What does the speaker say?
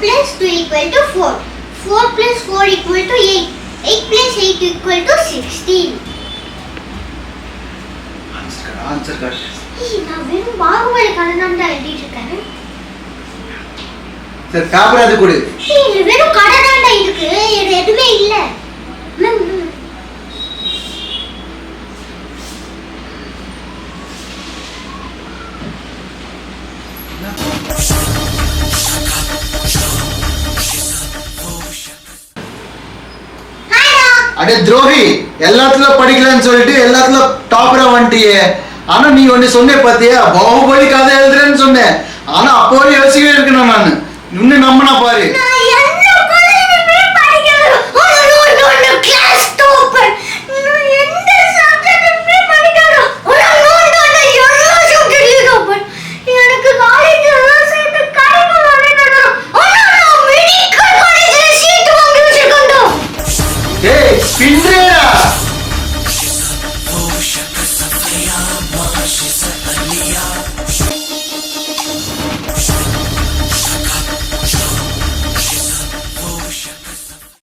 plus 2 equal to 4. 4 plus 4 equal to 8. 8 plus 8 equal to 16. Answer cut. நான் வெறும் பாகுபலி கணனம் தான் எழுதிட்டு இருக்கேன். சரி பேப்பர் அது கொடு. இது வெறும் கடனாண்டா இருக்கு. இது எதுமே இல்ல. அடே துரோகி, எல்லாத்துல படிக்கலன்னு சொல்லிட்டு எல்லாத்துல டாப்பரா வந்துட்டியே. ஆனா நீ ஒண்ணு சொன்ன பாத்தியா, பாகுபலி கதை எழுதுறேன்னு சொன்னேன். ஆனா அப்போவே யோசிக்கவே இருக்கணும் நான். இன்னும் நம்பினா பாரு. She's a